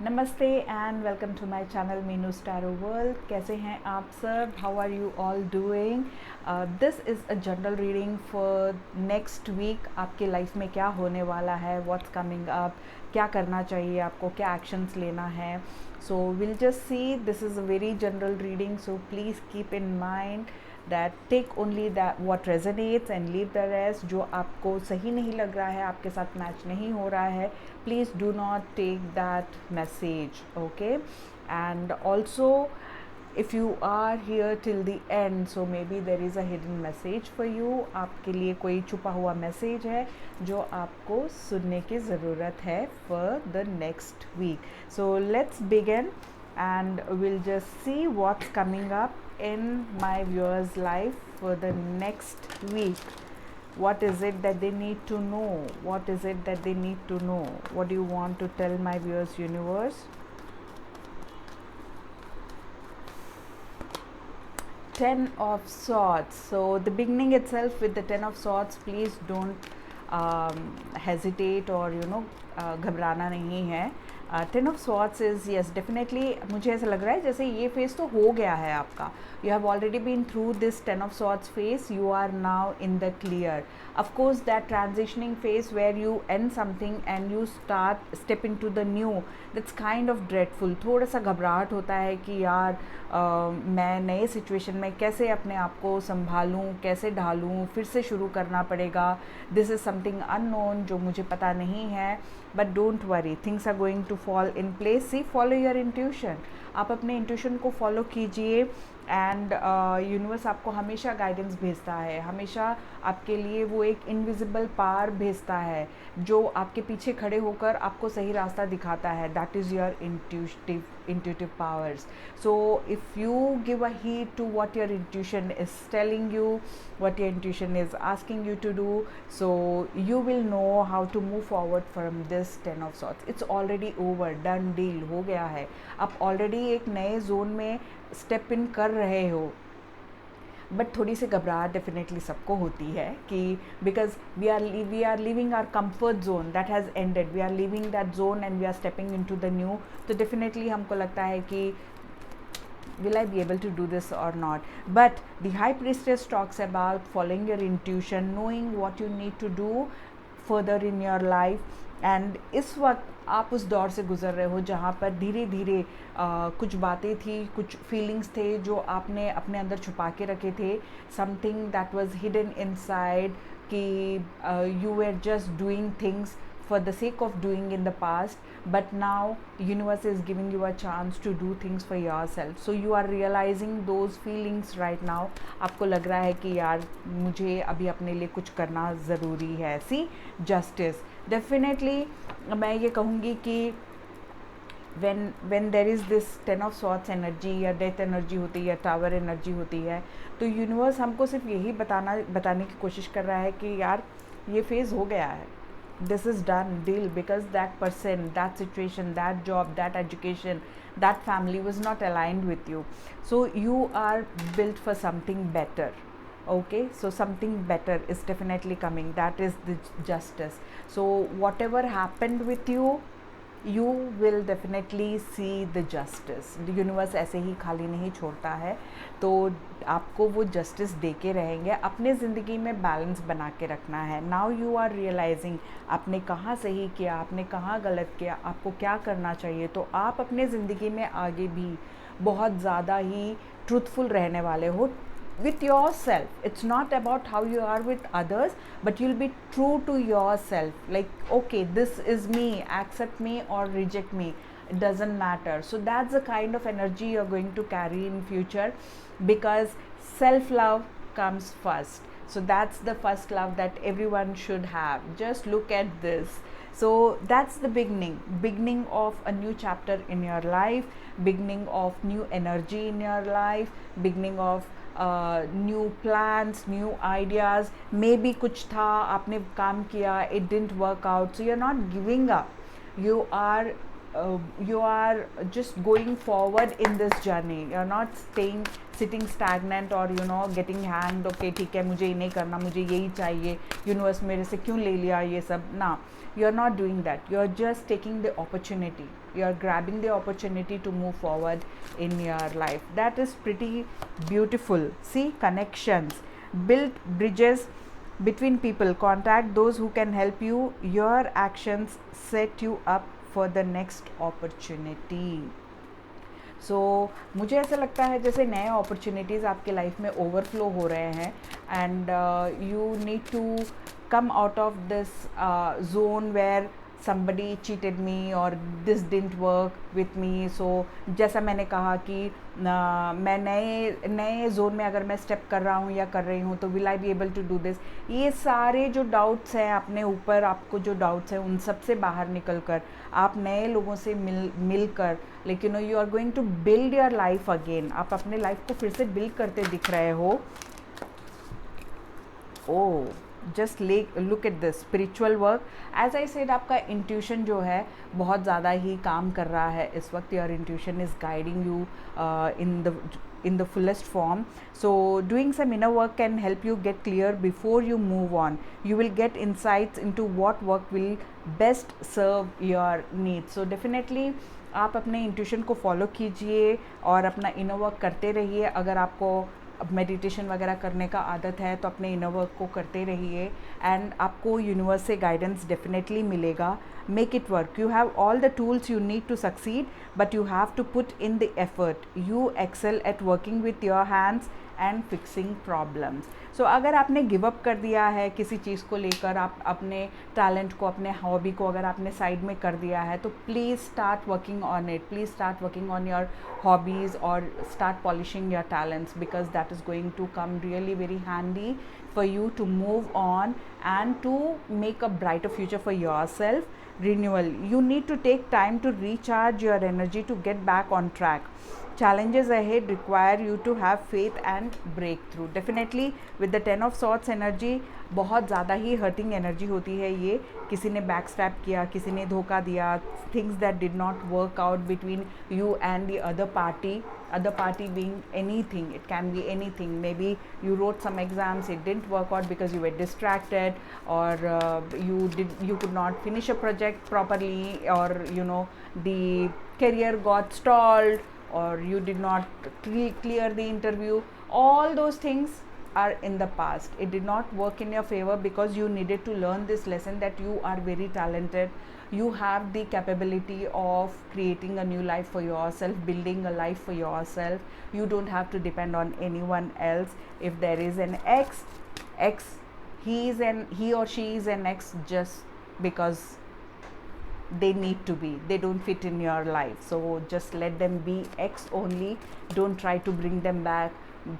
नमस्ते and welcome to my channel Meenu स्टैरो world. कैसे हैं आप सब? How are you all doing? This is a general reading for next week. आपके लाइफ में क्या होने वाला है, व्हाट्स कमिंग अप, क्या करना चाहिए आपको, क्या एक्शंस लेना है। So will just see, this is a very general reading, so please keep in mind that take only that what resonates and leave the rest। जो आपको सही नहीं लग रहा है, आपके साथ मैच नहीं हो रहा है, please do not take that message, okay? And also, if you are here till the end, so maybe there is a hidden message for you। आपके लिए कोई छुपा हुआ मैसेज है जो आपको सुनने की ज़रूरत है for the next week। So let's begin and we'll just see what's coming up in my viewers life for the next week। what is it that they need to know? What is it that they need to know? What do you want to tell my viewers universe? 10 of swords. So the beginning itself with the 10 of swords, please don't hesitate or घबराना नहीं है। 10 of swords is yes definitely, मुझे ऐसा लग रहा है जैसे ये फेज तो हो गया है आपका। You have already been through this 10 of swords phase, you are now in the clear। Of course that transitioning phase where you end something and you step into the new, that's kind of dreadful। थोड़ा सा घबराहट होता है कि यार मैं नए situation में कैसे अपने आप को संभालूं, कैसे ढालूं, फिर से शुरू करना पड़ेगा। दिस इज़ समथिंग अननोन जो मुझे पता नहीं है, but don't worry, things are going to fall in place. See, follow your intuition. आप अपने इंट्यूशन को फॉलो कीजिए एंड यूनिवर्स आपको हमेशा गाइडेंस भेजता है, हमेशा आपके लिए वो एक इनविजिबल पावर भेजता है जो आपके पीछे खड़े होकर आपको सही रास्ता दिखाता है। That is your intuitive powers। So if you give a heed to what your intuition is telling you, what your intuition is asking you to do, so you will know how to move forward from this 10 of swords। it's already over, done deal, हो गया है। आप already एक नए zone में step in कर रहे हो, बट थोड़ी सी घबराहट डेफिनेटली सबको होती है कि because we are living are comfort zone that has ended, we are living that zone and we are stepping in to the new. तो डेफिनेटली हमको लगता है कि will I be able to do this or not? But the high priestess talks about following your intuition, knowing what you need to do further in your life। And इस वक्त आप उस दौर से गुज़र रहे हो जहाँ पर धीरे धीरे कुछ बातें थी, कुछ फीलिंग्स थे जो आपने अपने अंदर छुपा के रखे थे। Something that was hidden inside कि you were just doing things for the sake of doing in the past, but now universe is giving you a chance to do things for yourself। so you are realizing those feelings right now। आपको लग रहा है कि यार मुझे अभी अपने लिए कुछ करना ज़रूरी है। सी, जस्टिस डेफिनेटली मैं ये कहूँगी कि when there is this 10 of swords energy या डेथ एनर्जी होती है या टावर एनर्जी होती है, तो यूनिवर्स हमको सिर्फ यही बताने की कोशिश कर रहा है कि यार ये फेज़ हो गया है, this is done deal, because that person, that situation, that job, that education, that family was not aligned with you। so you are built for something better, okay? so something better is definitely coming, that is the justice। so whatever happened with you, you will definitely see the justice। Universe ऐसे ही खाली नहीं छोड़ता है, तो आपको वो justice दे के रहेंगे। अपने ज़िंदगी में बैलेंस बना के रखना है। नाउ यू आर रियलाइजिंग आपने कहाँ सही किया, आपने कहाँ गलत किया, आपको क्या करना चाहिए। तो आप अपने ज़िंदगी में आगे भी बहुत ज़्यादा ही ट्रूथफुल रहने वाले हो with yourself। it's not about how you are with others, but you'll be true to yourself, like okay, this is me, accept me or reject me, it doesn't matter। so that's the kind of energy you're going to carry in future, because self love comes first। so that's the first love that everyone should have। just look at this। so that's the beginning of a new chapter in your life, beginning of new energy in your life, beginning of new plans, new ideas. Maybe कुछ था, आपने काम किया, it didn't work out, so you are not giving up, you are you are just going forward in this journey. You're not staying sitting stagnant or getting hanged. Okay, ठीक है, मुझे ये नहीं करना, मुझे यही चाहिए, यूनिवर्स मेरे से क्यों ले लिया ये सब ना. You're not doing that. You're just taking the opportunity. You're grabbing the opportunity to move forward in your life. That is pretty beautiful. See, connections, build bridges between people, contact those who can help you. Your actions set you up for the next opportunity. सो मुझे ऐसा लगता है जैसे नए opportunities आपके life में overflow हो रहे हैं, and you need to come out of this zone where somebody cheated me or this didn't work with me. So जैसा मैंने कहा कि मैं नए जोन में अगर मैं स्टेप कर रहा हूँ या कर रही हूँ तो will I be able to do this. ये सारे जो डाउट्स हैं अपने ऊपर, आपको जो डाउट्स हैं उन सब से बाहर निकल कर आप नए लोगों से मिलकर लेकिन you are going to build your life again. आप अपने लाइफ को फिर से बिल्ड करते दिख रहे हो. Oh, just look at this spiritual work. As I said, आपका इंट्यूशन जो है बहुत ज़्यादा ही काम कर रहा है इस वक्त. Your intuition is guiding you in the fullest form. So doing some inner work can help you get clear before you move on. You will get insights into what work will best serve your needs. So definitely आप अपने intuition को follow कीजिए और अपना inner work करते रहिए. अगर आपको मेडिटेशन वगैरह करने का आदत है तो अपने इनर वर्क को करते रहिए एंड आपको यूनिवर्स से गाइडेंस डेफिनेटली मिलेगा. Make it work. You have all the tools you need to succeed, but you have to put in the effort. You excel at working with your hands and fixing problems. So अगर आपने give up कर दिया है किसी चीज़ को लेकर, आप अपने टैलेंट को, अपने हॉबी को अगर आपने साइड में कर दिया है, तो please start working on it. Please start working on your hobbies or start polishing your talents, because that is going to come really very handy for you to move on and to make a brighter future for yourself. Renewal. You need to take time to recharge your energy to get back on track. Challenges ahead require you to have faith and breakthrough. Definitely with the 10 of Swords energy, बहुत ज़्यादा ही hurting energy होती है ये. किसी ने back step किया, किसी ने धोखा दिया, things that did not work out between you and the other party being anything. It can be anything. Maybe you wrote some exams, it didn't work out because you were distracted, or you could not finish a project properly, or the career got stalled, or you did not clear the interview. All those things are in the past. It did not work in your favor because you needed to learn this lesson that you are very talented. You have the capability of creating a new life for yourself, building a life for yourself. You don't have to depend on anyone else. If there is an ex, he or she is an ex just because they need to be. They don't fit in your life. So just let them be ex only. Don't try to bring them back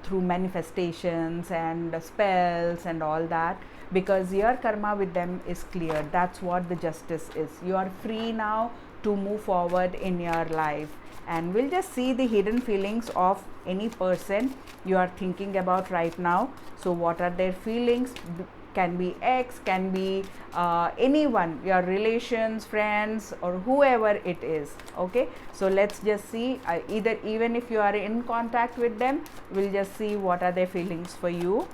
through manifestations and spells and all that, because your karma with them is clear. That's what the justice is. You are free now to move forward in your life. And we'll just see the hidden feelings of any person you are thinking about right now. So what are their feelings? Can be ex, can be anyone, your relations, friends, or whoever it is. Okay, so let's just see. Even if you are in contact with them, we'll just see what are their feelings for you.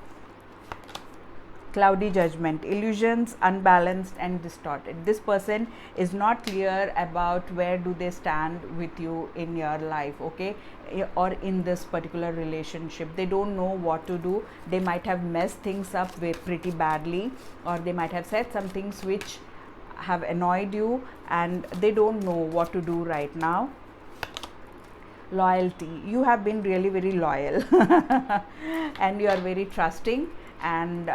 Cloudy judgment, illusions, unbalanced and distorted. This person is not clear about where do they stand with you in your life, okay, or in this particular relationship. They don't know what to do. They might have messed things up pretty badly, or they might have said some things which have annoyed you and they don't know what to do right now. Loyalty, you have been really very loyal and you are very trusting, and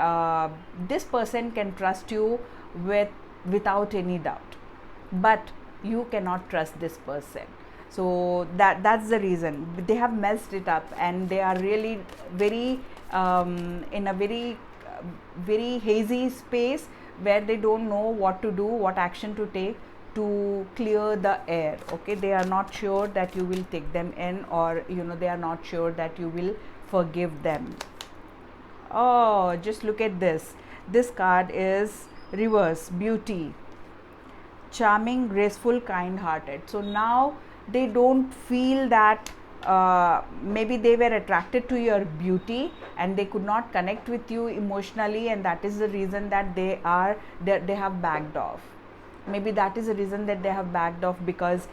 this person can trust you without any doubt, but you cannot trust this person. So that's the reason they have messed it up, and they are really very in a very hazy space where they don't know what to do, what action to take to clear the air. Okay, they are not sure that you will take them in, or they are not sure that you will forgive them. Oh, just look at this. This card is reverse, beauty. charming, graceful, kind hearted. So now they don't feel that maybe they were attracted to your beauty and they could not connect with you emotionally, and that is the reason that they have backed off. Maybe that is the reason that they have backed off, because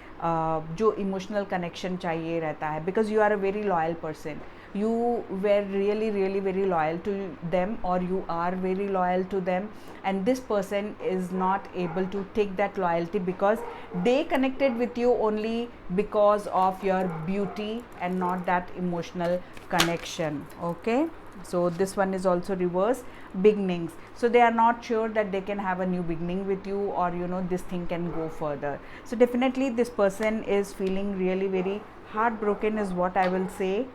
जो emotional connection चाहिए रहता है, because you are a very loyal person, you were really really very loyal to them, or you are very loyal to them, and this person is not able to take that loyalty because they connected with you only because of your beauty and not that emotional connection. Okay, so this one is also reverse beginnings. So they are not sure that they can have a new beginning with you, or this thing can go further. So definitely this person is feeling really very heartbroken is what I will say.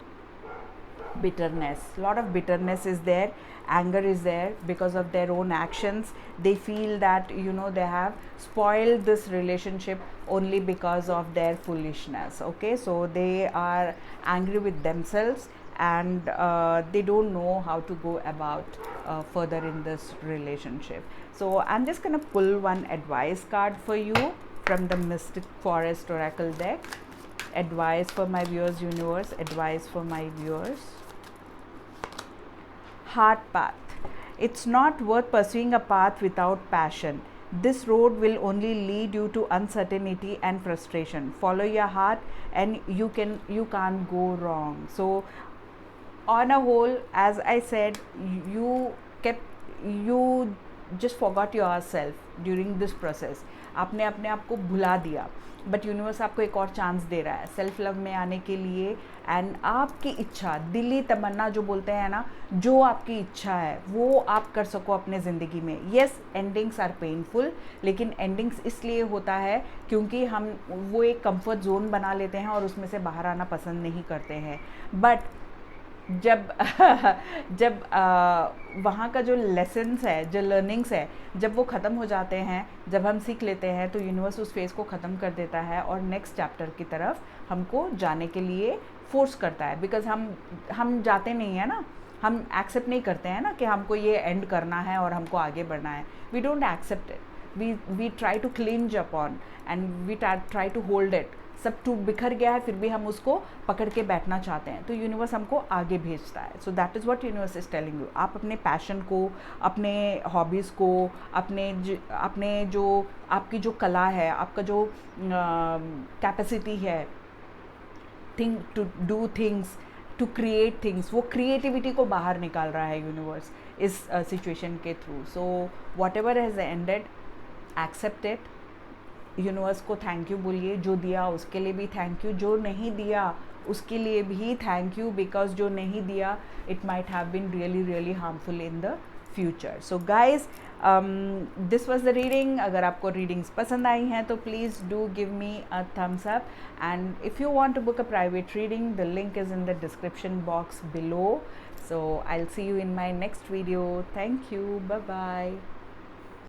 Bitterness, lot of bitterness is there, anger is there because of their own actions. They feel that they have spoiled this relationship only because of their foolishness. Okay, so they are angry with themselves, and they don't know how to go about further in this relationship. So I'm just gonna pull one advice card for you from the Mystic Forest Oracle deck. Advice for my viewers, universe, advice for my viewers. Heart path. It's not worth pursuing a path without passion. This road will only lead you to uncertainty and frustration. Follow your heart and you can't go wrong. So on a whole, as I said, you just forgot yourself during this process. आपने अपने आप को भुला दिया, but universe आपको एक और chance दे रहा है सेल्फ लव में आने के लिए. एंड आपकी इच्छा, दिली तमन्ना जो बोलते हैं ना, जो आपकी इच्छा है वो आप कर सको अपने ज़िंदगी में. येस, एंडिंग्स आर पेनफुल, लेकिन एंडिंग्स इसलिए होता है क्योंकि हम वो एक कंफर्ट जोन बना लेते हैं और उसमें से बाहर आना पसंद नहीं करते हैं. बट जब जब वहाँ का जो लेसन्स है, जो लर्निंग्स है, जब वो ख़त्म हो जाते हैं, जब हम सीख लेते हैं, तो यूनिवर्स उस फेज़ को ख़त्म कर देता है और नेक्स्ट चैप्टर की तरफ हमको जाने के लिए फोर्स करता है. बिकॉज हम जाते नहीं हैं ना, हम एक्सेप्ट नहीं करते हैं ना कि हमको ये एंड करना है और हमको आगे बढ़ना है. We don't accept it, we try to cling upon and we try to hold it. सब टूट बिखर गया है, फिर भी हम उसको पकड़ के बैठना चाहते हैं, तो यूनिवर्स हमको आगे भेजता है. So that is what universe is telling you. आप अपने पैशन को, अपने हॉबीज़ को, अपने जो आपकी जो कला है, आपका जो कैपेसिटी है, think to do things, to create things, वो क्रिएटिविटी को बाहर निकाल रहा है यूनिवर्स इस सिचुएशन के through. So whatever has ended, accept it. Universe को थैंक यू बोलिए, जो दिया उसके लिए भी थैंक यू, जो नहीं दिया उसके लिए भी थैंक यू, बिकॉज जो नहीं दिया it might have been really really harmful in the future. So guys, this was the reading. अगर आपको रीडिंग्स पसंद आई हैं तो please do give me a thumbs up, and if you want to book a private reading, the link is in the description box below. So I'll see you in my next video. Thank you. Bye bye.